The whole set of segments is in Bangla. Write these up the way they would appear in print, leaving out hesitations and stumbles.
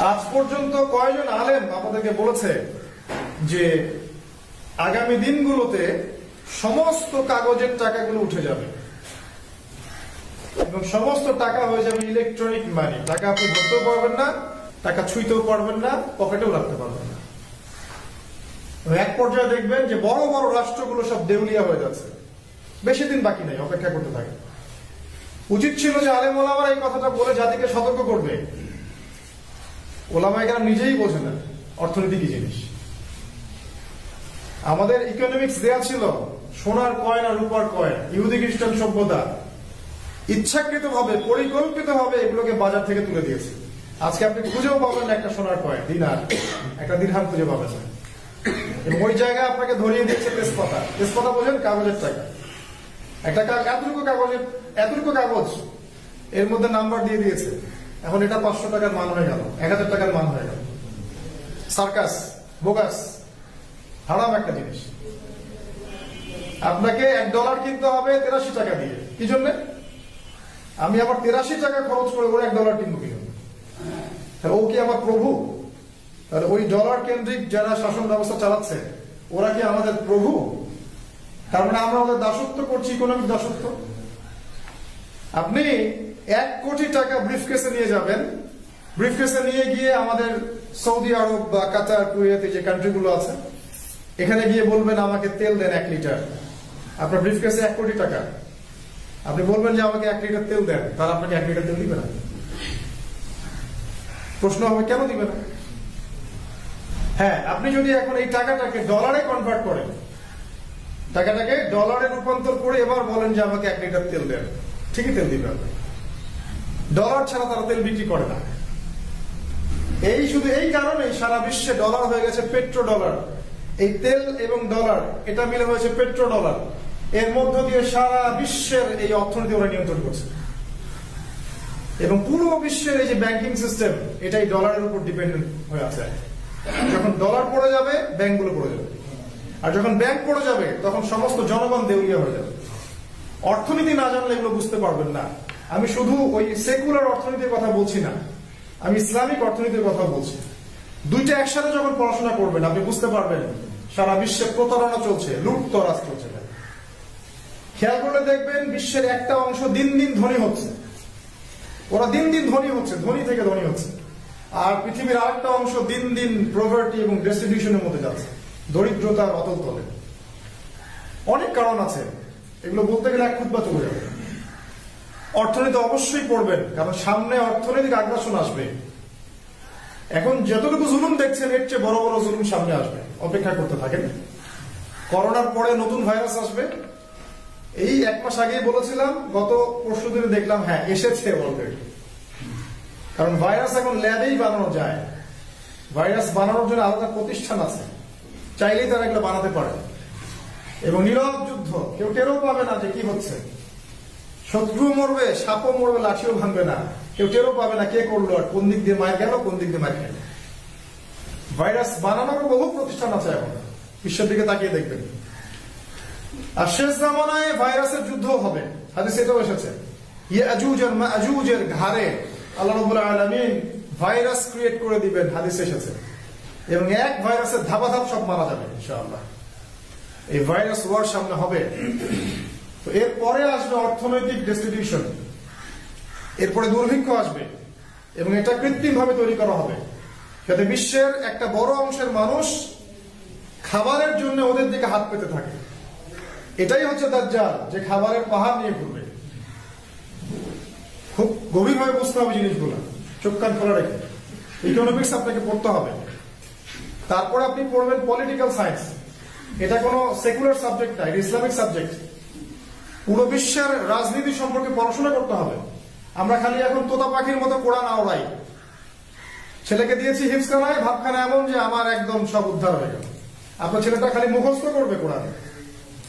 আজ পর্যন্ত কয়জন আলেম আপনাদেরকে বলেছে যে আগামী দিনগুলোতে সমস্ত কাগজের টাকাগুলো উঠে যাবে এবং সমস্ত টাকা হয়ে যাবে ইলেকট্রনিক মানি? টাকা আপনি ধরতেও পারবেন না, টাকা ছুঁইতেও পারবেন না, পকেটেও রাখতে পারবেন না। এক পর্যায়ে দেখবেন যে বড় বড় রাষ্ট্রগুলো সব দেউলিয়া হয়ে যাচ্ছে। বেশি দিন বাকি নেই, অপেক্ষা করতে থাকে। উচিত ছিল যে আলেম ওলামারা এই কথাটা বলে জাতিকে সতর্ক করবে। ওলামা এখানে নিজেই বোঝে না অর্থনীতি কি জিনিস। আমাদের ইকোনমিক্স দেয়া ছিল সোনার কয়েন আর রূপার কয়েন, ইহুদি খ্রিস্টান সভ্যতা ইচ্ছাকৃত ভাবে পরিকল্পিত ভাবে এগুলোকে বাজার থেকে তুলে দিয়েছে। আজকে আপনি খুঁজেও পাবেন না একটা সোনার কয়েন, দিনার, একটা দিরহাম খুঁজে পাবেন না। এবং ওই জায়গায় আপনাকে ধরিয়ে দিচ্ছে তেজপাতা। তেজপাতা বোঝেন? কাগজের টাকা। একটা এতটুকু কাগজ, এর মধ্যে নাম্বার দিয়ে দিয়েছে। এখন এটা 500 টাকার মান হয়ে গেল, 1000 টাকার মান হয়ে গেল। সার্কাস, বোগাস, হারাম একটা জিনিস। আপনাকে $1 কিনতে হবে 83 টাকা দিয়ে। কি জন্য? আমি আবার 83 টাকা খরচ করে ওর $1 কিনবো কিনা? ও কি আমার প্রভু? তাহলে ওই ডলার কেন্দ্রিক যারা শাসন ব্যবস্থা চালাচ্ছে ওরা কি আমাদের প্রভু? তার মানে আমরা ওদের দাসত্ব করছি, ইকোনমিক দাসত্ব। আপনি 1 কোটি টাকা ব্রিফকেসে নিয়ে যাবেন, ব্রিফকেসে নিয়ে গিয়ে আমাদের সৌদি আরব বা কাতার, কুয়েত, যে কান্ট্রিগুলো আছে, এখানে গিয়ে বলবেন আমাকে তেল দেন 1 লিটার। আপনার ব্রিফকেসে 1 কোটি টাকা, আপনি বলবেন যে আমাকে 1 লিটার তেল দেন, তারা আপনাকে 1 লিটার তেল দিবে না। প্রশ্ন হবে কেন দিবে না? হ্যাঁ, আপনি যদি এখন এই টাকাটাকে ডলারে কনভার্ট করেন, টাকাটাকে ডলারে রূপান্তর করে এবার বলেন যে আমাকে 1 লিটার তেল দেন, ঠিকই তেল দিবে। ডলার ছাড়া তারা তেল বিক্রি করে না। শুধু এই কারণেই সারা বিশ্বে ডলার হয়ে গেছে পেট্রো ডলার। এই তেল এবং ডলার এটা মিলে হয়েছে পেট্রো ডলার। এর মধ্য দিয়ে সারা বিশ্বের এই অর্থনীতি ওরা নিয়ন্ত্রণ করছে। এবং পুরো বিশ্বের এই যে ব্যাংকিং সিস্টেম, এটাই ডলারের উপর ডিপেন্ডেন্ট হয়ে আছে। যখন ডলার পড়ে যাবে, ব্যাংকগুলো পড়ে যাবে। আর যখন ব্যাংক পড়ে যাবে, তখন সমস্ত জনগণ দেউলিয়া হয়ে যাবে। অর্থনীতি না জানলে এগুলো বুঝতে পারবেন না। আমি শুধু ওই সেকুলার অর্থনীতির কথা বলছি না, আমি ইসলামিক অর্থনীতির কথা বলছি। দুইটা একসাথে যখন পড়াশোনা করবেন, আপনি বুঝতে পারবেন সারা বিশ্বে প্রতারণা চলছে, লুটতরাজ চলছে। খেয়াল করে দেখবেন বিশ্বের একটা অংশ দিন দিন ধনী হচ্ছে, ওরা দিন দিন ধনী হচ্ছে, ধনী থেকে ধনী হচ্ছে। আর পৃথিবীর আরেকটা অংশ দিন দিন প্রভার্টি এবং ডিস্ট্রিবিউশনের মধ্যে যাচ্ছে, দরিদ্রতার অতল তলে। অনেক কারণ আছে, এগুলো বলতে গেলে এক খুতবা চলে যাবে। অর্থনীতি অবশ্যই পড়বেন, কারণ সামনে অর্থনৈতিক আগ্রাসন আসবে। এখন যতটুকু জুলুম দেখছেন, এর চেয়ে বড় বড় জুলুম সামনে আসবে, অপেক্ষা করতে থাকেন। করোনার পরে নতুন ভাইরাস আসবে। এই 1 মাস আগেই বলেছিলাম, গত পরশু দিনে দেখলাম হ্যাঁ এসেছে অলরেডি। কারণ ভাইরাস এখন ল্যাবেই বানানো যায়। ভাইরাস বানানোর জন্য আলাদা প্রতিষ্ঠান আছে, চাইলেই তারা এগুলো বানাতে পারে। এবং নীরব যুদ্ধ, কেউ টেরও পাবে না যে কি হচ্ছে। শত্রু মরবে, সাপও মরবে, লাঠিও ভাঙবে না, কেউ টেরও পাবে না কে করলো আর কোন দিক দিয়ে মার গেল, কোন দিক দিয়ে মার গেল। ভাইরাস বানানোর বহু প্রতিষ্ঠান আছে এখন, বিশ্বের দিকে তাকিয়ে দেখবেন। আর শেষ জামানায় ভাইরাসের যুদ্ধ হবে, হাদিসে এটাও এসেছে। ইয়াজুজ আর মাজুজের ঘাড়ে আল্লাহ রাব্বুল আলামিন ভাইরাস ক্রিয়েট করে দিবেন, হাদিসে এসেছে। এবং এক ভাইরাসের ধাপাধাপ সব মারা যাবে ইনশাআল্লাহ। এই ভাইরাস ওয়ার সামনে হবে। তো এরপরে আসবে অর্থনৈতিক ডিস্ট্রিবিউশন, এরপরে দুর্ভিক্ষ আসবে, এবং এটা কৃত্রিম ভাবে তৈরি করা হবে, যাতে বিশ্বের একটা বড় অংশের মানুষ খাবারের জন্য ওদের দিকে হাত পেতে থাকে। এটাই হচ্ছে দাজ্জাল, যে খাবারের পাহাড় নিয়ে ঘুরবে। খুব গভীরভাবে বুঝতে হবে জিনিসগুলো, চোখ কান খোলা রেখে। ইকোনমিক্স আপনাকে পড়তে হবে, তারপর আপনি পড়বেন পলিটিক্যাল সায়েন্স। এটা কোনো সেকুলার সাবজেক্ট না, এটা ইসলামিক সাবজেক্ট। পুরো বিশ্বের রাজনীতি সম্পর্কে পড়াশোনা করতে হবে। আমরা খালি এখন তোতা পাখির মতো কোরআন আওড়াই। ছেলেকে দিয়েছি হিফজখানায়, ভাবখানা এমন যে আমার একদম সব উদ্ধার হয়ে গেল। আপনার ছেলেটা খালি মুখস্থ করবে কোরআন,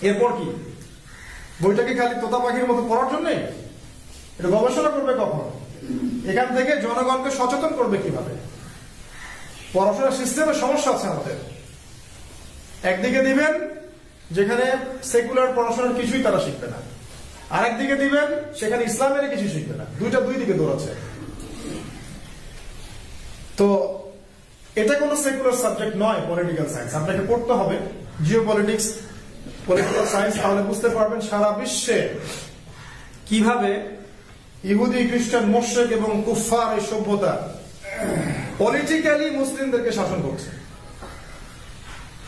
এরপর কি? বইটা কি খালি তোতা পাখির মতো পড়ার জন্যে? এটা গবেষণা করবে কখন? এখান থেকে জনগণকে সচেতন করবে কিভাবে? পড়াশোনার সিস্টেমে সমস্যা আছে আমাদের। একদিকে দিবেন যেখানে সেকুলার পড়াশোনার কিছুই তারা শিখবে না, আর একদিকে দিবেন সেখানে ইসলামের কিছু শিখবে না। দুইটা দুই দিকে দৌড়াচ্ছে। তো এটা কোনো সেকুলার সাবজেক্ট নয়। পলিটিক্যাল সায়েন্স আপনাকে পড়তে হবে, জিও পলিটিক্স, পলিটিক্যাল সায়েন্স, তাহলে বুঝতে পারবেন সারা বিশ্বে কিভাবে ইহুদি, খ্রিস্টান, মুশরিক এবং কুফফার এই সভ্যতা পলিটিক্যালি মুসলিমদেরকে শাসন করছে।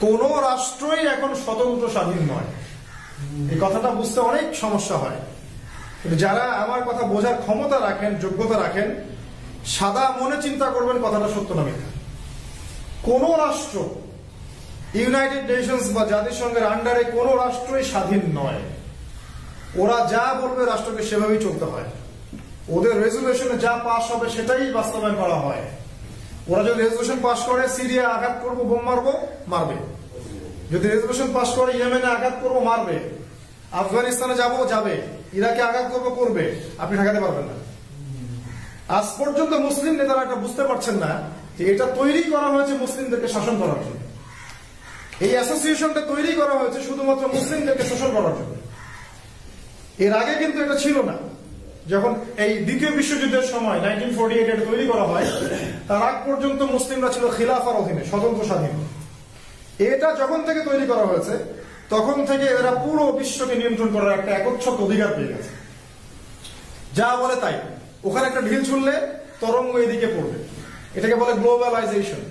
কোন রাষ্ট্রই এখন স্বতন্ত্র স্বাধীন নয়। এই কথাটা বুঝতে অনেক সমস্যা হয়, কিন্তু যারা আমার কথা বোঝার ক্ষমতা রাখেন, যোগ্যতা রাখেন, সাদা মনে চিন্তা করবেন কথাটা সত্য না মিথ্যা। কোন রাষ্ট্র, ইউনাইটেড নেশনস বা জাতিসংঘের আন্ডারে কোন রাষ্ট্রই স্বাধীন নয়। ওরা যা বলবে রাষ্ট্রকে সেভাবেই চলতে হয়। ওদের রেজুলেশনে যা পাস হবে সেটাই বাস্তবায়ন করা হয়। ওরা যদি রেজুলেশন পাস করে সিরিয়া আঘাত করবো, বোম মারবো, মারবে। যদি রেজুলেশন পাস করে ইয়েমেনে আঘাত করবো, মারবে। আফগানিস্তানে যাবো, যাবে। ইরাকে আঘাত করবো, করবে। আপনি ঠেকাতে পারবেন না। আজ পর্যন্ত মুসলিম নেতারা এটা বুঝতে পারছেন না যে এটা তৈরি করা হয়েছে মুসলিমদেরকে শাসন করার জন্য। এই অ্যাসোসিয়েশনটা তৈরি করা হয়েছে শুধুমাত্র মুসলিমদেরকে শোষণ করার জন্য। এর আগে কিন্তু এটা ছিল না। যখন এই দ্বিতীয় বিশ্বযুদ্ধের সময় 1948 এটা তৈরি করা হয়, তার আগ পর্যন্ত মুসলিমরা ছিল খিলাফার অধীনে, স্বতন্ত্র স্বাধীন। এটা যখন থেকে তৈরি করা হয়েছে তখন থেকে এরা পুরো বিশ্বকে নিয়ন্ত্রণ করার একটা একচ্ছত্র অধিকার পেয়ে গেছে। যা বলে তাই। ওখানে একটা ঢিল ছুড়লে তরঙ্গ এদিকে পড়বে। এটাকে বলে গ্লোবালাইজেশন।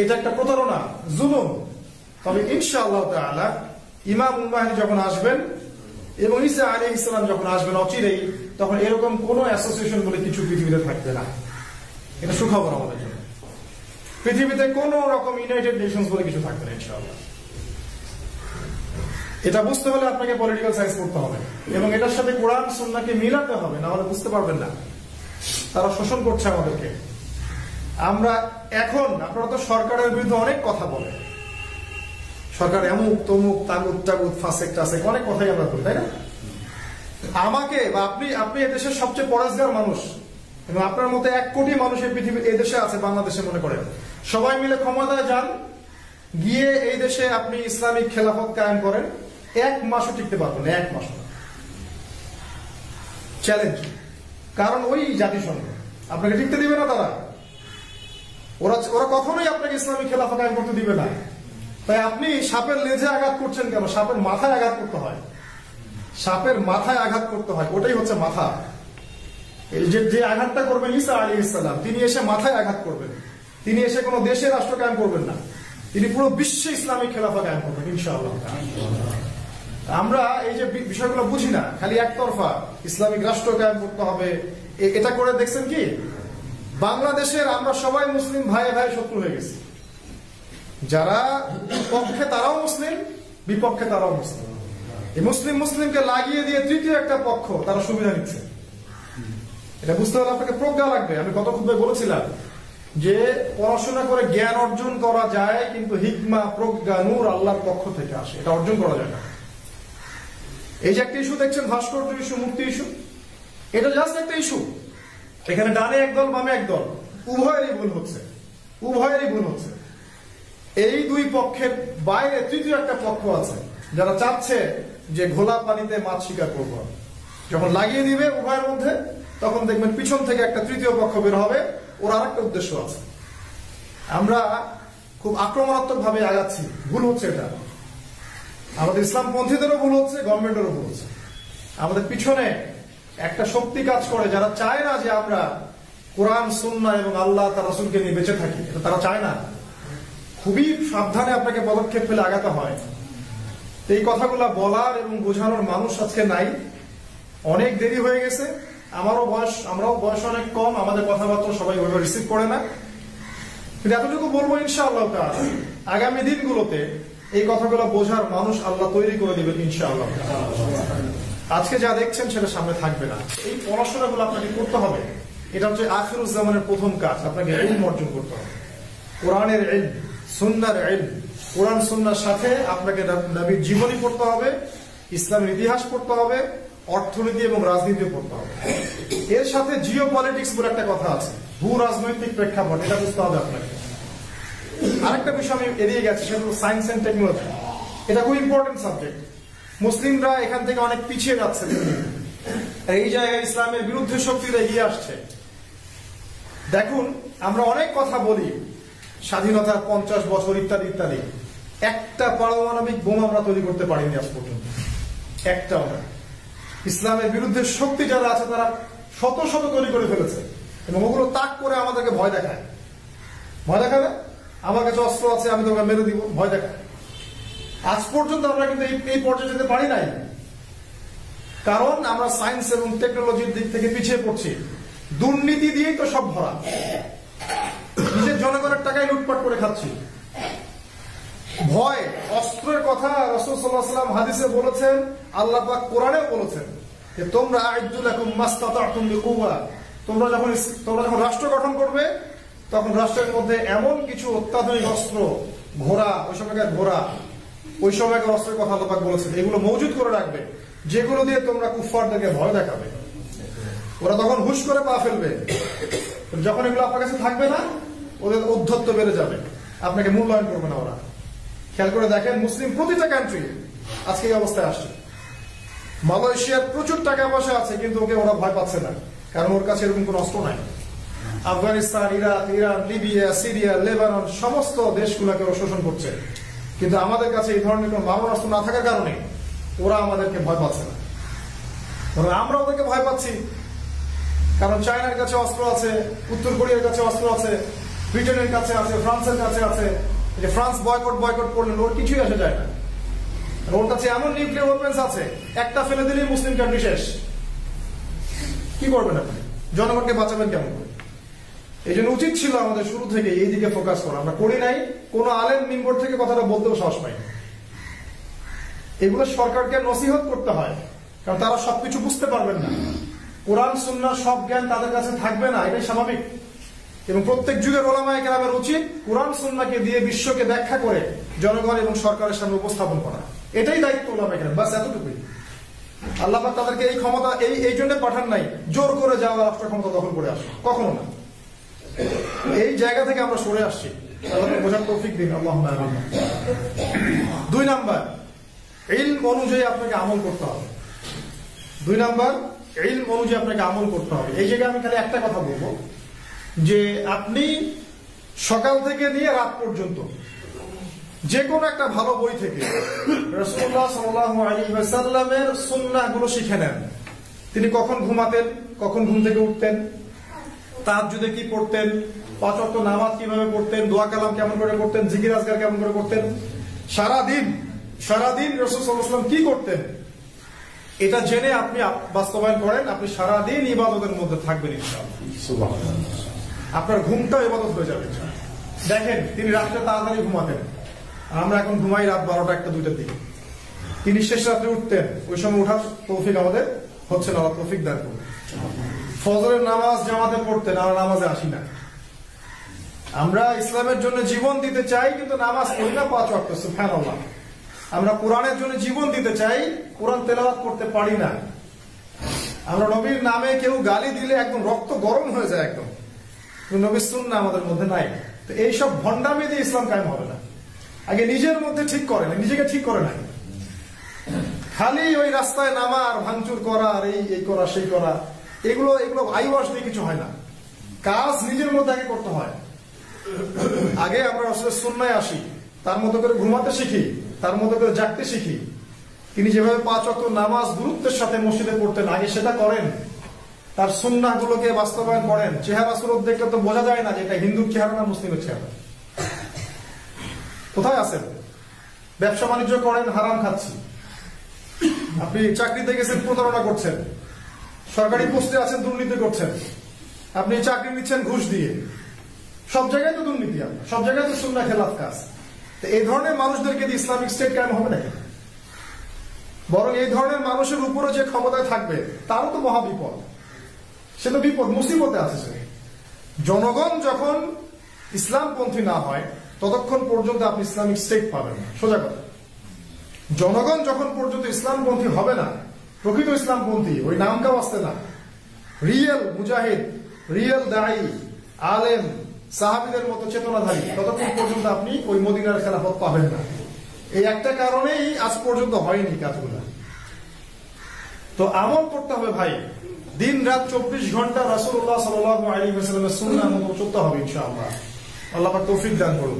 এটা একটা প্রতারণা, জুলুম। তবে ইনশাআল্লাহ তাআলা ইমাম মাহদী যখন আসবেন এবং ঈসা আলাইহিস সালাম যখন আসবেন অচিরেই, তখন এরকম কোন অ্যাসোসিয়েশন বলে কিছু পৃথিবীতে থাকবে না। এটা সুখবর আমাদের জন্য। পৃথিবীতে কোন রকম ইউনাইটেড নেশনস বলে কিছু থাকবে না ইনশাআল্লাহ। এটা বুঝতে হলে আপনাকে পলিটিক্যাল সায়েন্স পড়তে হবে এবং এটার সাথে কোরআন সুন্নাহকে মিলাতে হবে, না হলে বুঝতে পারবেন না। তারা শোষণ করছে আমাদেরকে। আমরা এখন, আপনারা তো সরকারের বিরুদ্ধে অনেক কথা বলেন, সরকার এমুক তমুক, তাগুত টাগুত, ফাসেক টাসেক, অনেক কথাই আমরা বলি, তাই না? আমাকে বা আপনি এদেশের সবচেয়ে পরেশগার মানুষ এবং আপনার মতো 1 কোটি মানুষ এই পৃথিবীর এই দেশে আছে, বাংলাদেশে মনে করেন। সবাই মিলে ক্ষমতায় যান, গিয়ে এই দেশে আপনি ইসলামিক খেলাফত কায়েম করেন, 1 মাসও টিকতে পারবেন না, 1 মাস। চ্যালেঞ্জ। কারণ ওই জাতিসংঘ আপনাকে টিকতে দিবে না। তারা ওরা কখনোই আপনাকে ইসলামিক খেলাফত কায়েম করতে দিবে না। তাই আপনি সাপের লেজে আঘাত করছেন কেন? সাপের মাথায় আঘাত করতে হয়। সাপের মাথায় আঘাত করতে হয়, ওটাই হচ্ছে মাথা। এই যে আঘাতটা করবেন ঈসা আলাইহিস সালাম, তিনি এসে মাথায় আঘাত করবেন। তিনি এসে কোনো দেশে রাষ্ট্র কায়েম করবেন না, তিনি পুরো বিশ্বে ইসলামিক খেলাফত কায়েম করবেন ইনশাআল্লাহ। আমরা এই যে বিষয়গুলো বুঝি না, খালি একতরফা ইসলামিক রাষ্ট্র কায়েম করতে হবে। এটা করে দেখছেন কি বাংলাদেশের আমরা সবাই মুসলিম ভাই ভাই শত্রু হয়ে গেছি। যারা পক্ষে তারাও মুসলিম, বিপক্ষে তারাও মুসলিম। এই মুসলিমকে লাগিয়ে দিয়ে তৃতীয় একটা পক্ষ তারা সুবিধা নিচ্ছে। এটা বুঝতে হলে আপনাকে প্রজ্ঞা লাগবে। আমি গত খুতবায় বলেছিলাম যে পড়াশোনা করে জ্ঞান অর্জন করা যায়, কিন্তু হিকমা, প্রজ্ঞা, নূর আল্লাহর পক্ষ থেকে আসে, এটা অর্জন করা যায় না। এই যে একটা ইস্যু দেখছেন, ভাস্কর্য ইস্যু, মুক্তি ইস্যু, এটা জাস্ট একটা ইস্যু। এখানে ডানে একদল, বামে একদল, উভয়েরই ভুল হচ্ছে, উভয়েরই ভুল হচ্ছে। এই দুই পক্ষের বাইরে তৃতীয় একটা পক্ষ আছে যারা চাচ্ছে যে ঘোলা পানিতে মাছ শিকার করবো। যখন লাগিয়ে দিবে উভয়ের মধ্যে, তখন দেখবেন পিছন থেকে একটা তৃতীয় পক্ষ বের হবে, ওর আরেকটা উদ্দেশ্য আছে। আমরা খুব আক্রমণাত্মক ভাবে আগাচ্ছি, ভুল হচ্ছে এটা। আমাদের ইসলামপন্থীদেরও ভুল হচ্ছে, গভর্নমেন্টেরও ভুল হচ্ছে। আমাদের পিছনে একটা শক্তি কাজ করে যারা চায় না যে আমরা কোরআন, সুন্নাহ এবং আল্লাহ তার রাসূলকে নিয়ে বেঁচে থাকি। এটা তারা চায় না। খুবই সাবধানে আপনাকে পদক্ষেপ ফেলে আগাতে হয়। এই কথাগুলো বলার এবং বোঝানোর মানুষ আজকে নাই, অনেক দেরি হয়ে গেছে। আমরাও বয়স অনেক কম, আমাদের কথাবার্তা সবাই ওইভাবে রিসিভ করে না। কিন্তু এতটুকু বলবো ইনশাআল্লাহ আগামী দিনগুলোতে এই কথাগুলো বোঝার মানুষ আল্লাহ তৈরি করে দিবেন ইনশাআল্লাহ। আজকে যা দেখছেন সেটা সামনে থাকবে না। এই পড়াশোনাগুলো আপনাকে করতে হবে। এটা হচ্ছে আখিরুজ্জামানের প্রথম কাজ। আপনাকে ইলম অর্জন করতে হবে, কোরআনের ইলম, সুন্নাহর ইলম। কোরআন সুন্নাহর সাথে আপনাকে নবীর জীবনী পড়তে হবে, ইসলামের ইতিহাস পড়তে হবে, অর্থনীতি এবং রাজনীতি পড়তে হবে। এর সাথে জিও পলিটিক্স বলে একটা কথা আছে, ভূ রাজনৈতিক প্রেক্ষাপট, এটা বুঝতে হবে আপনাকে। আরেকটা বিষয় আমি এড়িয়ে গেছি, সেটা হলো সায়েন্স এন্ড টেকনোলজি। এটা খুব ইম্পর্টেন্ট সাবজেক্ট। মুসলিমরা এখান থেকে অনেক পিছিয়ে যাচ্ছে। এই জায়গায় ইসলামের বিরুদ্ধে শক্তিরা এগিয়ে আসছে। দেখুন, আমরা অনেক কথা বলি স্বাধীনতার 50 বছর ইত্যাদি ইত্যাদি, একটা পারমাণবিক বোমা আমরা তৈরি করতে পারিনি আজ পর্যন্ত, একটাও না। ইসলামের বিরুদ্ধে শক্তি যারা আছে তারা শত শত তৈরি করে ফেলেছে এবং ওগুলো তাক করে আমাদেরকে ভয় দেখায়। ভয় দেখাবে, আমার কাছে অস্ত্র আছে, আমি তোকে মেরে দিব, ভয় দেখায়। আজ পর্যন্ত আমরা কিন্তু এই পর্যায়ে যেতে পারি নাই, কারণ আমরা সায়েন্স এবং টেকনোলজির দিক থেকে পিছিয়ে পড়ছি। দুর্নীতি দিয়েই তো সব ভরা, নিজের জনগণের টাকায় লুটপাট করে খাচ্ছি। ভয়, অস্ত্রের কথা রাসূল সাল্লাল্লাহু আলাইহি ওয়াসাল্লাম হাদিসে বলেছেন, আল্লাহ পাক কোরআনেও বলেছেন যে তোমরা আ'ইদ্দু লাকুম মাসতাতা'তুম বিকুওয়া, তোমরা যখন রাষ্ট্র গঠন করবে তখন রাষ্ট্রের মধ্যে এমন কিছু অত্যাধুনিক অস্ত্র, ঘোড়া, ওই সময়কার অস্ত্রের কথা আল্লাহ পাক বলেছেন, এগুলো মজুদ করে রাখবে, যেগুলো দিয়ে তোমরা কুফফারদেরকে ভয় দেখাবে। ওরা তখন হুশ করে পা ফেলবে। যখন এগুলো আপনার কাছে থাকবে না, ওদের ঔদ্ধত্য বেড়ে যাবে, আপনাকে মূল্যায়ন করবে না ওরা। খেয়াল করে দেখেন, মুসলিম প্রতিটা কান্ট্রি আজকে এই অবস্থায় আসছে। মালয়েশিয়ার প্রচুর টাকা পয়সা আছে, কিন্তু ওকে ওরা ভয় পাচ্ছে না, কারণ ওর কাছে এরকম কোন অস্ত্র নাই। Afghanistan, Iraq, Iran, Libya, Syria, Lebanon, সমস্ত দেশগুলোকে ওরা শোষণ করছে, কিন্তু আমাদের কাছে এই ধরনের কোন মারণ অস্ত্র না থাকার কারণে ওরা আমাদেরকে ভয় পাচ্ছে না। আমরা ওদেরকে ভয় পাচ্ছি, কারণ চায়নার কাছে অস্ত্র আছে, উত্তর কোরিয়ার কাছে অস্ত্র আছে, ব্রিটেনের কাছে আছে, ফ্রান্সের কাছে আছে। যে ফ্রান্স বয়কট করলেন, ওর কিছুই আসে যায় না। ওর কাছে এমন নিউক্লিয়ার ওয়েপন্স আছে, একটা ফেলে দিলেই মুসলিম কান্ট্রি শেষ। কি করবেন আপনি? জনগণকে বাঁচাবেন কেমন করে? এই জন্য উচিত ছিল আমাদের শুরু থেকে এই দিকে ফোকাস করা, আমরা করি নাই। কোন আলেম মিম্বর থেকে কথাটা বলতেও সাহস পাই। এগুলো সরকারকে নসিহত করতে হয়, কারণ তারা সবকিছু বুঝতে পারবেন না। কোরআন সুন্নাহ সব জ্ঞান তাদের কাছে থাকবে না, এটাই স্বাভাবিক। এবং প্রত্যেক যুগের ওলামায়ে কেরামের উচিত কোরআন সুন্নাহকে দিয়ে বিশ্বকে ব্যাখ্যা করে জনগণ এবং সরকারের সামনে উপস্থাপন করা, এটাই দায়িত্ব ওলামায়ে কেরাম, বাস এতটুকুই। আল্লাহ পাক তাদেরকে এই ক্ষমতা এই জন্য পাঠান নাই জোর করে যাওয়া রাষ্ট্র ক্ষমতা দখল করে আসে, কখনো না। এই জায়গা থেকে আমরা সরে আসছি, আল্লাহ বোঝার তৌফিক দিন, আল্লাহুম্মা আমিন। 2 নাম্বার, ইলম অনুযায়ী আপনাকে আমল করতে হবে। 2 নাম্বার, ইলম অনুযায়ী আপনাকে আমল করতে হবে। এই জায়গায় আমি খালি একটা কথা বলবো, যে আপনি সকাল থেকে নিয়ে রাত পর্যন্ত যে কোনো একটা ভালো বই থেকে রাসূলুল্লাহ সাল্লাল্লাহু আলাইহি ওয়াসাল্লামের সুন্নাহগুলো শিখে নেন। তিনি কখন ঘুমাতেন, কখন ঘুম থেকে উঠতেন, তাহাজ্জুদে কি পড়তেন, 5 ওয়াক্ত নামাজ কিভাবে পড়তেন, দোয়া কালাম কেমন করে করতেন, জিকির আজকার কেমন করে করতেন, সারাদিন রাসূল সাল্লাল্লাহু আলাইহি ওয়াসাল্লাম কি করতেন, এটা জেনে আপনি বাস্তবায়ন করেন, আপনি সারাদিন ইবাদতের মধ্যে থাকবেন ইনশাআল্লাহ। সুবহানাল্লাহ। আপনার ঘুমটাও ইবাদত হয়ে যাবে। দেখেন, তিনি রাত্রে তাড়াতাড়ি ঘুমাতেন, আমরা এখন ঘুমাই রাত 12টা 1টা 2টার দিকে। তিনি শেষ রাত্রে উঠতেন, ওই সময় ওঠার তৌফিক আমাদের হচ্ছে না, আল্লাহ তৌফিক দান করুন। ফজরের নামাজ জামাতে পড়তেন, আমরা নামাজে আসি না। আমরা ইসলামের জন্য জীবন দিতে চাই, কিন্তু নামাজ পড়ি না 5 ওয়াক্ত, সুবহানাল্লাহ। আমরা কোরআনের জন্য জীবন দিতে চাই, কোরআন তেলাওয়াত করতে পারি না। আমরা নবীর নামে কেউ গালি দিলে একদম রক্ত গরম হয়ে যায় একদম, নবীর সুন্নাহ আমাদের মধ্যে নাই। তো এইসব ভণ্ডামি দিয়ে ইসলাম কায়েম হবে না। আগে নিজের মধ্যে ঠিক করে না, নিজেকে ঠিক করে না। খালি ওই রাস্তায় নামা আর ভাঙচুর করা আর এই করা সেই করা, এগুলো আইওয়াশ দিয়ে কিছু হয় না। কাজ নিজের মধ্যে আগে করতে হয়। আগে আমরা আসলে সুন্নায় আসি, তার মতো করে ঘুমাতে শিখি, তার মতো করে জাগতে শিখি। তিনি যেভাবে 5 ওয়াক্ত নামাজ গুরুত্বের সাথে মসজিদে পড়তেন, আগে সেটা করেন। তার সুন্নাহগুলোকে বাস্তবায়ন করেন। চেহারা সুরত দেখলে তো বোঝা যায় না যে এটা হিন্দুর চেহারা না মুসলিমের চেহারা। কোথায় আছেন? ব্যবসা বাণিজ্য করেন, হারাম খাচ্ছি। আপনি চাকরিতে গেছেন, প্রতারণা করছেন। সরকারি পোস্টে আছেন, দুর্নীতি করছেন। আপনি চাকরি নিচ্ছেন ঘুষ দিয়ে। সব জায়গায় তো দুর্নীতি, আপনার সব জায়গায় তো সুন্নাহ খেলাফ কাজ। তো এই ধরনের মানুষদেরকে দিয়ে ইসলামিক স্টেট কায়েম হবে নাকি? বরং এই ধরনের মানুষের উপরে যে ক্ষমতায় থাকবে তারও তো মহাবিপদ। সে তো বিপদ, মুসিবতে আছে সে। জনগণ যখন ইসলামপন্থী না হয় ততক্ষণ পর্যন্ত আপনি ইসলামিক স্টেট পাবেন না, সোজা কথা। জনগণ যখন পর্যন্ত ইসলামপন্থী হবে না, প্রকৃত ইসলামপন্থী, ওই নামটাও আসতে না, রিয়েল মুজাহিদ, রিয়েল দায়ী, আলেম, সাহাবীদের মতো চেতনাধারী, ততক্ষণ পর্যন্ত আপনি ওই মদিনার খেলাফত পাবেন না। এই একটা কারণেই আজ পর্যন্ত হয়নি কাজগুলো। তো আমল করতে হবে ভাই, দিন রাত 24 ঘন্টা রাসূলুল্লাহ সাল্লাল্লাহু আলাইহি ওয়াসাল্লামের সুন্নাহ মতো চলতে হবে ইনশাআল্লাহ। আল্লাহ পাক তৌফিক দান করুন।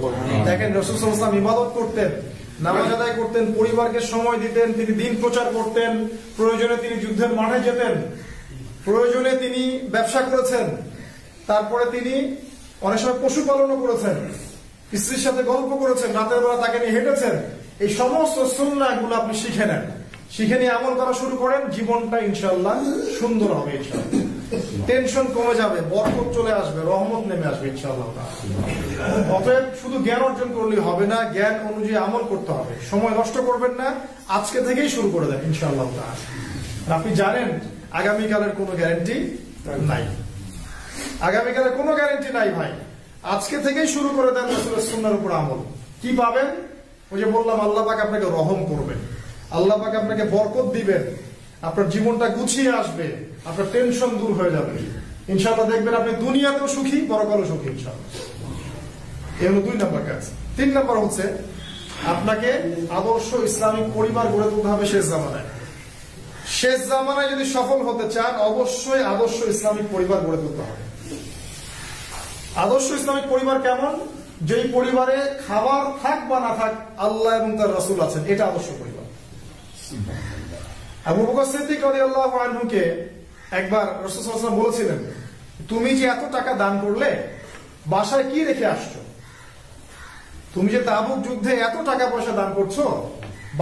দেখেন রাসূল সাল্লাল্লাহু আলাইহি ওয়াসাল্লাম ইবাদত করতেন, নামাজ আদায় করতেন, পরিবারকে সময় দিতেন, তিনি দ্বীন প্রচার করতেন, প্রয়োজনে তিনি যুদ্ধের মাঠে যেতেন, প্রয়োজনে তিনি ব্যবসা করেছেন, তারপরে তিনি অনেক সময় পশুপালনও করেছেন, স্ত্রীর সাথে গল্প করেছেন, রাতের বেলা তাকে নিয়ে হেঁটেছেন। এই সমস্ত সুন্নাহগুলো আপনি শিখে নেন, শিখে নিয়ে আমল করা শুরু করেন, জীবনটা ইনশাআল্লাহ সুন্দর হবে ইনশাআল্লাহ। টেনশন কমে যাবে, বরকত চলে আসবে, রহমত নেমে আসবে ইনশাআল্লাহ। অতএব শুধু জ্ঞান অর্জন করলেই হবে না, জ্ঞান অনুযায়ী আমল করতে হবে। সময় নষ্ট করবেন না, আজকে থেকেই শুরু করে দেন ইনশাআল্লাহ। আপনি জানেন আগামীকালের কোনো গ্যারান্টি নাই, আগামীকালের কোনো গ্যারান্টি নাই ভাই। আজকে থেকেই শুরু করে দেন রাসূলের সুন্নাহর উপর আমল। কি পাবেন? ওই যে বললাম, আল্লাহ পাক আপনাকে রহম করবেন, আল্লাহ পাক আপনাকে বরকত দিবেন, আপনার জীবনটা গুছিয়ে আসবে, আপনার টেনশন দূর হয়ে যাবে ইনশাআল্লাহ। দেখবেন আপনি দুনিয়াতেও সুখী, পরকালেও সুখী ইনশাআল্লাহ। এই হলো 2 নম্বর কাজ। 3 নম্বর হচ্ছে আপনাকে আদর্শ ইসলামিক পরিবার গড়ে তুলতে হবে শেষ জামানায়। শেষ জামানায় যদি সফল হতে চান, অবশ্যই আদর্শ ইসলামিক পরিবার গড়ে তুলতে হবে। আদর্শ ইসলামিক পরিবার কেমন? যেই পরিবারে খাবার থাক বা না থাক, আল্লাহ এবং তার রাসূল আছেন, এটা আদর্শ পরিবার। আবু বকর সিদ্দিক রাদিয়াল্লাহু আনহুকে একবার রাসূল সাল্লাল্লাহু আলাইহি ওয়াসাল্লাম বলেছিলেন, তুমি যে এত টাকা দান করলে, বাসায় কি রেখে আসছো? তুমি যে তাবুক যুদ্ধে এত টাকা পয়সা দান করছো,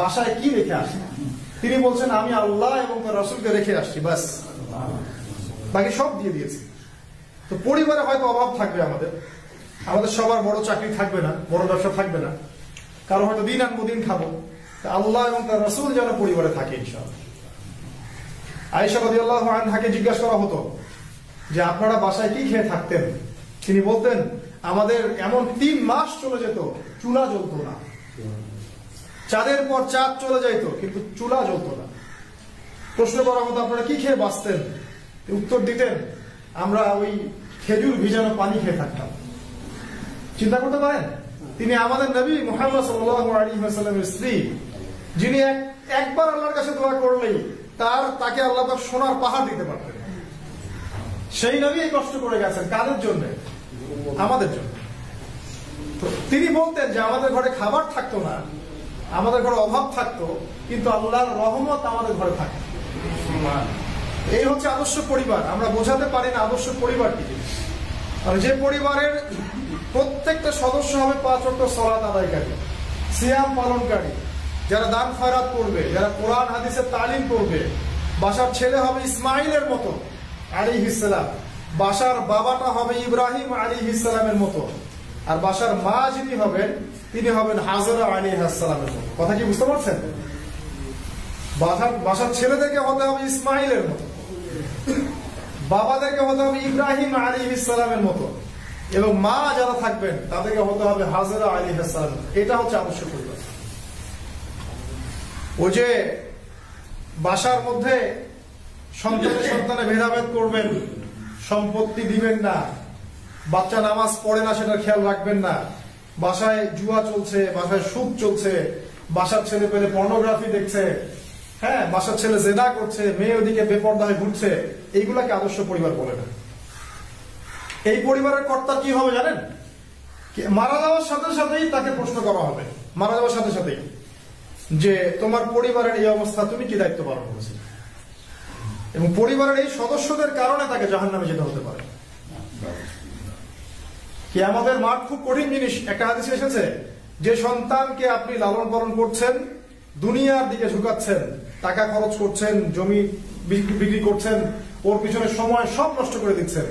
বাসায় কি রেখে আসছো? তিনি বলছেন, আমি আল্লাহ এবং তার রাসূলকে রেখে আসছি, বাস, বাকি সব দিয়ে দিয়েছি। তো পরিবারে হয়তো অভাব থাকবে, আমাদের সবার বড় চাকরি থাকবে না, বড় ব্যবসা থাকবে না, কারো হয়তো দিন আনবো দিন খাবো, আল্লাহ এবং তার রাসূল যেন পরিবারে থাকে ইনশাআল্লাহ। আয়েশা রাদিয়াল্লাহু আনহাকে জিজ্ঞাসা করা হতো যে আপনারা বাসায় কি খেয়ে থাকতেন? তিনি বলতেন, আমাদের এমন 3 মাস চলে যেত, চুলা জ্বলতো না, চাঁদের পর চাঁদ চলে যাইত, কিন্তু চুলা জ্বলতো না। প্রশ্ন করা হতো, আপনারা কি খেয়ে বাঁচতেন? উত্তর দিতেন, আমরা ওই খেজুর ভিজানো পানি খেয়ে থাকতাম। চিন্তা করতে পারেন, তিনি আমাদের নবী মুহাম্মদ সাল্লাল্লাহু আলাইহি ওয়াসাল্লামের স্ত্রী, যিনি একবার আল্লাহর কাছে দোয়া করলেই তাকে আল্লাহ পাক সোনার পাহাড় দিতে পারতেন। সেই নবী এই কষ্ট করে গেছেন, কাদের জন্য? আমাদের জন্য। তিনি বলতেন যে আমাদের ঘরে খাবার থাকতো না, আমাদের ঘরে অভাব থাকতো, কিন্তু আল্লাহর রহমত আমাদের ঘরে থাকে। এই হচ্ছে আদর্শ পরিবার। আমরা বোঝাতে পারি না আদর্শ পরিবার কি। যে পরিবারের প্রত্যেকটা সদস্য হবে 5 ওয়াক্ত সালাত আদায়কারী, সিয়াম পালনকারী, যারা দান খয়রাত করবে, যারা কোরআন হাদিসের তালিম করবে। বাসার ছেলে হবে ইসমাইলের মতো আলাইহিস সালাম, বাসার বাবাটা হবে ইব্রাহিম আলাইহিস সালামের মতো, আর বাসার মা যিনি হবেন তিনি হবেন হাজরা আলাইহিস সালামের মতো। কথা কি বুঝতে পারছেন? বাসার ছেলেদেরকে হতে হবে ইসমাইলের মতো, বাবাদেরকে হতে হবে ইব্রাহিম আলাইহিস সালামের মতো, এবং মা যারা থাকবেন তাদেরকে হতে হবে হাজরা আলাইহিস সালাম। এটা হচ্ছে আদর্শ পরিবার। ওই যে বাসার মধ্যে সন্তানে ভেদাভেদ করবেন, সম্পত্তি দিবেন না, বাচ্চা নামাজ পড়ে না সেটা খেয়াল রাখবেন না, বাসায় জুয়া চলছে, বাসায় সুদ চলছে, বাসার ছেলে পেলে পর্নোগ্রাফি দেখছে, হ্যাঁ, বাসার ছেলে জেনা করছে, মেয়ে ওদিকে বেপর্দা হয়ে ঘুরছে, এইগুলাকে আদর্শ পরিবার বলে না। এই পরিবারের কর্তা কি হবে জানেন? মারা যাওয়ার সাথে সাথেই তাকে প্রশ্ন করা হবে, মারা যাওয়ার সাথে সাথেই, যে তোমার পরিবারের এই অবস্থা, তুমি কি দায়িত্ব পালন করেছো? এবং পরিবারের এই সদস্যদের কারণে তাকে জাহান্নামে যেতে হতে পারে। কি আমাদের মাঠ খুব কঠিন জিনিস। একটা হাদিসে এসেছে, যে সন্তানকে আপনি লালন পালন করছেন, দুনিয়ার দিকে ঝুঁকাচ্ছেন, টাকা খরচ করছেন, জমি বিক্রি করছেন, ওর পিছনে সময় সব নষ্ট করে দিচ্ছেন,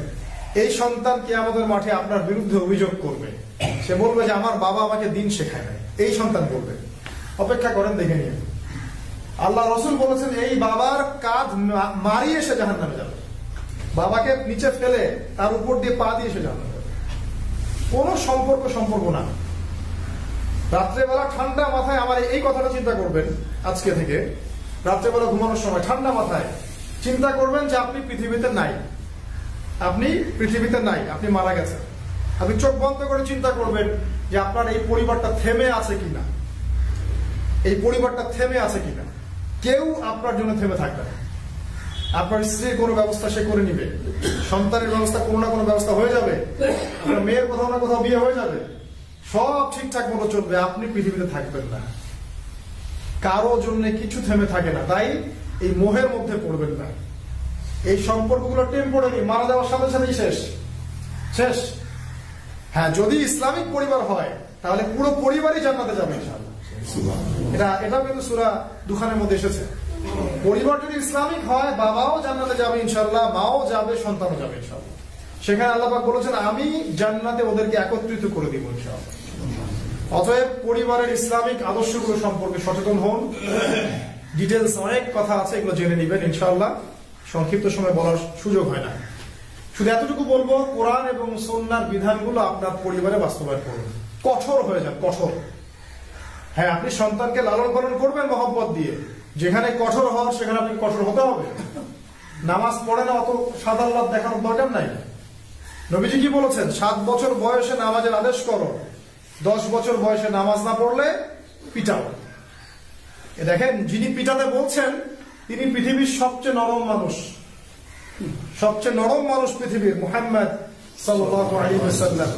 এই সন্তান কি আমাদের মাঠে আপনার বিরুদ্ধে অভিযোগ করবে। সে বলবে যে আমার বাবা আমাকে দিন শেখায় নাই, এই সন্তান বলবে। অপেক্ষা করেন, দেখে নিয়ে। আল্লাহ রাসূল বলেছেন, এই বাবার কাঁধ মারিয়ে সে জাহান্নামে যাবে, বাবাকে নিচে ফেলে তার উপর দিয়ে পা দিয়ে সে জাহান্নামে যাবে। কোন সম্পর্ক না। রাত্রেবেলা ঠান্ডা মাথায় আমার এই কথাটা চিন্তা করবেন, আজকে থেকে রাত্রেবেলা ঘুমানোর সময় ঠান্ডা মাথায় চিন্তা করবেন যে আপনি পৃথিবীতে নাই, আপনি মারা গেছেন। আপনি চোখ বন্ধ করে চিন্তা করবেন যে আপনার এই পরিবারটা থেমে আছে কিনা, কেউ আপনার জন্য থেমে থাকবে না। আপনার স্ত্রীর কোনো ব্যবস্থা সে করে নিবে, সন্তানের ব্যবস্থা কোনো না কোনো ব্যবস্থা হয়ে যাবে, আপনার মেয়ের কোথাও না কোথাও বিয়ে হয়ে যাবে, সব ঠিকঠাক মতো চলবে, আপনি পৃথিবীতে থাকবেন না। কারো জন্য কিছু থেমে থাকে না, তাই এই মোহের মধ্যে পড়বেন না। এই সম্পর্কগুলো টেম্পোরারি, মারা যাওয়ার সাথে সাথেই শেষ শেষ। হ্যাঁ, যদি ইসলামিক পরিবার হয় তাহলে পুরো পরিবারই জান্নাতে যাবে ইনশাআল্লাহ। এটা কিন্তু সূরা দুখানের মধ্যে এসেছে। পরিবার যদি ইসলামিক হয়, বাবাও জান্নাতে যাবে ইনশাআল্লাহ, মাও যাবে, সন্তানও যাবে ইনশাআল্লাহ। সেখানে আল্লাহ পাক বলেছেন আমি জান্নাতে ওদেরকে একত্রিত করে দিব ইনশাআল্লাহ। অতএব পরিবারের ইসলামিক আদর্শগুলো সম্পর্কে সচেতন হন। ডিটেলস অনেক কথা আছে, এগুলো জেনে নেবেন ইনশাআল্লাহ, সংক্ষিপ্ত সময় বলার সুযোগ হয় না। শুধু এতটুকু বলবো, কোরআন এবং সুন্নাহর বিধানগুলো আপনার পরিবারে বাস্তবায়ন করুন, কঠোর হয়ে যান, কঠোর। হ্যাঁ, আপনি সন্তানকে লালন পালন করবেন মহব্বত দিয়ে, যেখানে কঠোর হওয়ার সেখানে আপনি কঠোর হতে হবে। নামাজ পড়ে না অত সাদা লাভ দেখানোর দরকার নাই। নবীজি কি বলেছেন? 7 বছর বয়সে নামাজের আদেশ করো, 10 বছর বয়সে নামাজ না পড়লে পিটাও। দেখেন, যিনি পিটাতে বলছেন তিনি পৃথিবীর সবচেয়ে নরম মানুষ, সবচেয়ে নরম মানুষ পৃথিবীর, মুহাম্মদ সাল্লাল্লাহু আলাইহি ওয়াসাল্লাম,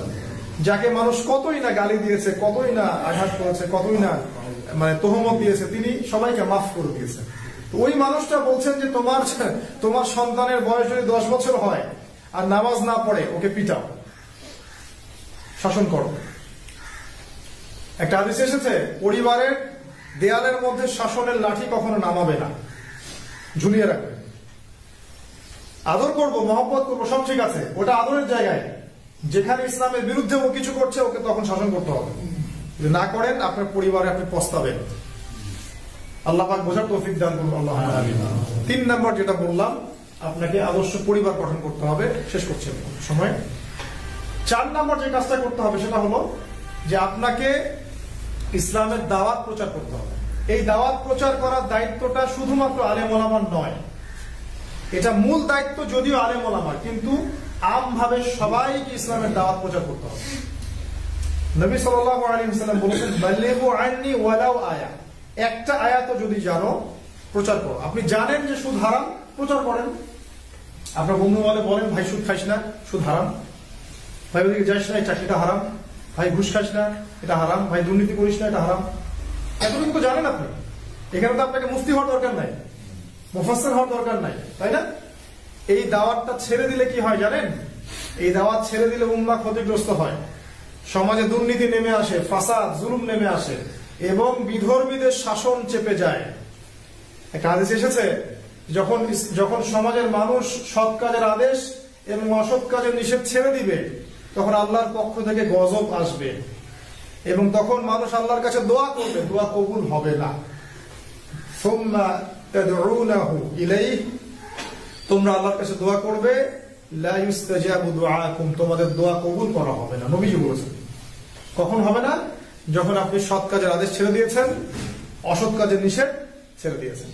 যাকে মানুষ কতই না গালি দিয়েছে, কতই না আঘাত করেছে, কতই না তোহমত দিয়েছে, তিনি সবাইকে মাফ করে দিয়েছেন। তো ওই মানুষটা বলছেন যে তোমার সন্তানের বয়স যদি 10 বছর হয় আর নামাজ না পড়ে, ওকে পিটাও, শাসন করো। একটা হাদিস এসেছে, পরিবারের দেয়ালের মধ্যে শাসনের লাঠি কখনো নামাবে না, ঝুলিয়ে রাখবে। আদর করবো, মহব্বত করবো, সব ঠিক আছে, ওটা আদরের জায়গায়। যেখানে ইসলামের বিরুদ্ধে ও কিছু করছে, ওকে তখন শাসন করতে হবে। যদি না করেন, আপনার পরিবারে আপনি পস্তাবেন। আল্লাহ পাক বোঝার তৌফিক দান করুন, আল্লাহ আমিন। 3 নম্বর যেটা বললাম, আপনাকে আদর্শ পরিবার গঠন করতে হবে। শেষ করছি সময়। 4 নম্বর যে কাজটা করতে হবে সেটা হলো যে আপনাকে ইসলামের দাওয়াত প্রচার করতে হবে। এই দাওয়াত প্রচার করার দায়িত্বটা শুধুমাত্র আলেম ওলামার নয়, এটা মূল দায়িত্ব যদিও আলেম ওলামার, কিন্তু আমভাবে সবাইকে ইসলামের দাওয়াত প্রচার করতে হবে। নবী সাল্লাল্লাহু আলাইহি ওয়াসাল্লাম বলেছেন, বাল্লিগু আন্নী ওয়ালাউ আয়া, একটা আয়াতও যদি জানো প্রচার করো। আপনি জানেন যে সুদ হারাম, প্রচার করেন। আপনার বন্ধু বলেন, ভাই সুদ খাইস না, সুদ হারাম। ভাই ওদিকে যাইস না, এই চাকরিটা হারাম। ভাই ঘুষ খাইস না, এটা হারাম। ভাই দুর্নীতি করিস না, এটা হারাম। এতটুকু তো জানেন আপনি। এখানে তো আপনাকে মুফতি হওয়ার দরকার নাই, মুফাসসির হওয়ার দরকার নাই, তাই না? এই দাওয়াতটা ছেড়ে দিলে কি হয় জানেন? এই দাওয়াত ছেড়ে দিলে উম্মাহ ক্ষতিগ্রস্ত হয়, সমাজে দুর্নীতি নেমে আসে, ফাসাদ জুলুম নেমে আসে এবং বিধর্মীদের শাসন চেপে যায়। একটা হাদিস এসেছে, যখন সমাজের মানুষ সৎ কাজের আদেশ এবং অসৎ কাজের নিষেধ ছেড়ে দিবে, তখন আল্লাহর পক্ষ থেকে গজব আসবে এবং তখন মানুষ আল্লাহর কাছে দোয়া করবে, দোয়া কবুল হবে না। সুম্মা তাদউনাহু ইলাইহি, তোমরা আল্লাহর কাছে দোয়া করবে, লা ইউস্তাজাবু দুআকুম, তোমাদের দোয়া কবুল করা হবে না। নবীজি বলেছেন। কখন হবে না? যখন আপনি সৎ কাজের আদেশ ছেড়ে দিয়েছেন, অসৎ কাজের নিষেধ ছেড়ে দিয়েছেন।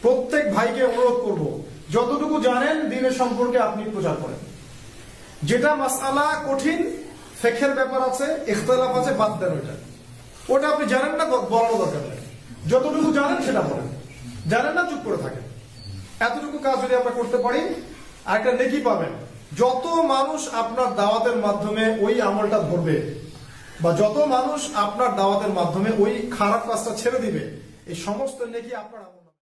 প্রত্যেক ভাইকে অনুরোধ করব, যতটুকু জানেন দ্বীনের সম্পর্কে আপনি প্রচার করেন। যেটা মাসআলা কঠিন, ফিকহের ব্যাপার আছে, ইখতিলাফ আছে, বাদ দেন ওটা আপনি জানেন না, বলার দরকার নেই। যতটুকু জানেন সেটা বলেন, জানেন না চুপ করে থাকেন। এতটুকু কাজ যদি আমরা করতে পারি, আরেকটা নেকি পাবেন। যত মানুষ আপনার দাওয়াতের মাধ্যমে ওই আমলটা ধরবে, বা যত মানুষ আপনার দাওয়াতের মাধ্যমে ওই খারাপ কাজটা ছেড়ে দিবে, এই সমস্ত নেকি আপনার